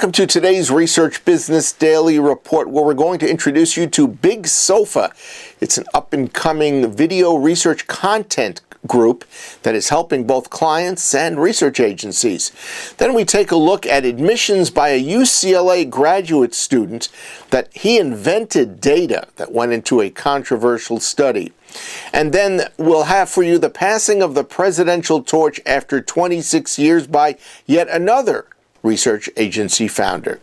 Welcome to today's Research Business Daily Report, where we're going to introduce you to Big Sofa. It's an up-and-coming video research content group that is helping both clients and research agencies. Then we take a look at admissions by a UCLA graduate student that he invented data that went into a controversial study. And then we'll have for you the passing of the presidential torch after 26 years by yet another research agency founder.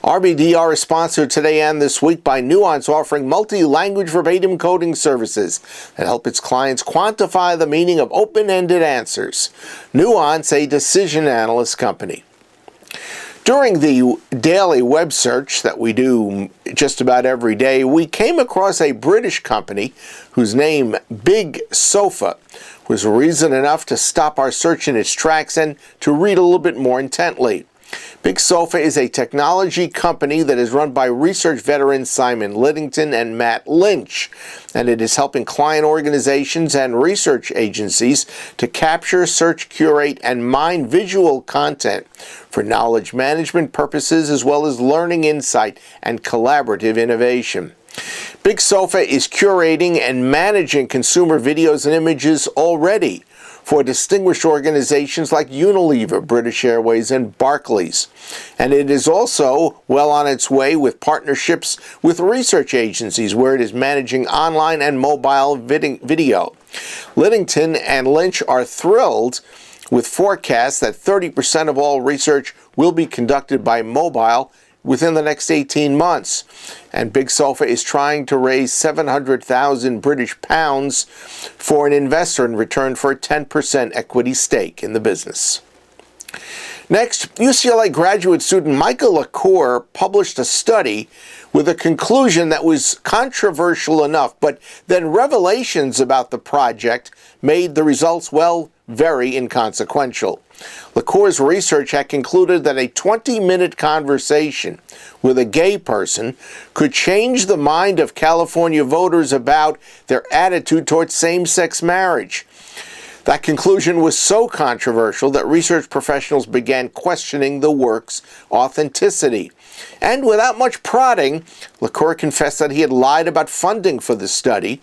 RBDR is sponsored today and this week by Nuance, offering multi-language verbatim coding services that help its clients quantify the meaning of open-ended answers. Nuance, a decision analyst company. During the daily web search that we do just about every day, we came across a British company whose name, Big Sofa, was reason enough to stop our search in its tracks and to read a little bit more intently. Big Sofa is a technology company that is run by research veterans Simon Lidington and Matt Lynch, and it is helping client organizations and research agencies to capture, search, curate, and mine visual content for knowledge management purposes as well as learning insight and collaborative innovation. Big Sofa is curating and managing consumer videos and images already for distinguished organizations like Unilever, British Airways, and Barclays. And it is also well on its way with partnerships with research agencies where it is managing online and mobile video. Lidington and Lynch are thrilled with forecasts that 30% of all research will be conducted by mobile within the next 18 months. And Big Sofa is trying to raise 700,000 British pounds for an investor in return for a 10% equity stake in the business. Next, UCLA graduate student Michael LaCour published a study with a conclusion that was controversial enough, but then revelations about the project made the results, well, very inconsequential. LaCour's research had concluded that a 20-minute conversation with a gay person could change the mind of California voters about their attitude towards same-sex marriage. That conclusion was so controversial that research professionals began questioning the work's authenticity. And without much prodding, LaCour confessed that he had lied about funding for the study,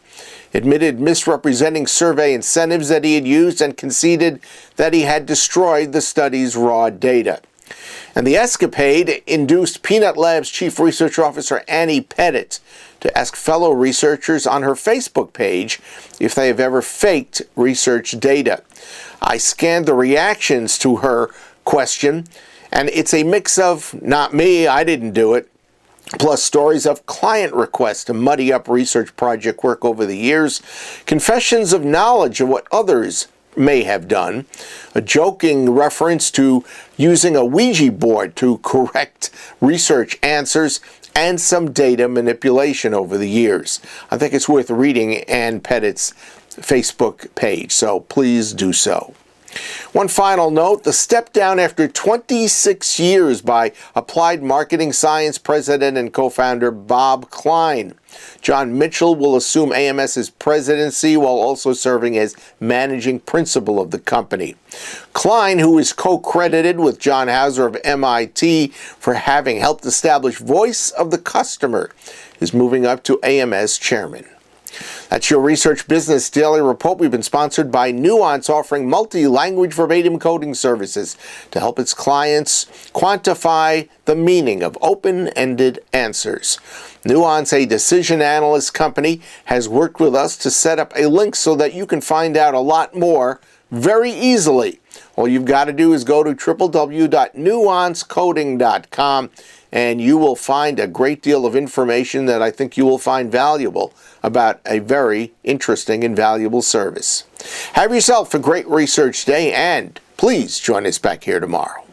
admitted misrepresenting survey incentives that he had used, and conceded that he had destroyed the study's raw data. And the escapade induced Peanut Lab's chief research officer Annie Pettit to ask fellow researchers on her Facebook page if they have ever faked research data. I scanned the reactions to her question, and it's a mix of, not me, I didn't do it, plus stories of client requests to muddy up research project work over the years, confessions of knowledge of what others may have done, a joking reference to using a Ouija board to correct research answers, and some data manipulation over the years. I think it's worth reading Ann Pettit's Facebook page, so please do so. One final note, the step down after 26 years by Applied Marketing Science president and co-founder Bob Klein. John Mitchell will assume AMS's presidency while also serving as managing principal of the company. Klein, who is co-credited with John Hauser of MIT for having helped establish Voice of the Customer, is moving up to AMS chairman. That's your Research Business Daily Report. We've been sponsored by Nuance, offering multi-language verbatim coding services to help its clients quantify the meaning of open-ended answers. Nuance, a decision analyst company, has worked with us to set up a link so that you can find out a lot more very easily. All you've got to do is go to www.nuancecoding.com and you will find a great deal of information that I think you will find valuable about a very interesting and valuable service. Have yourself a great research day, and please join us back here tomorrow.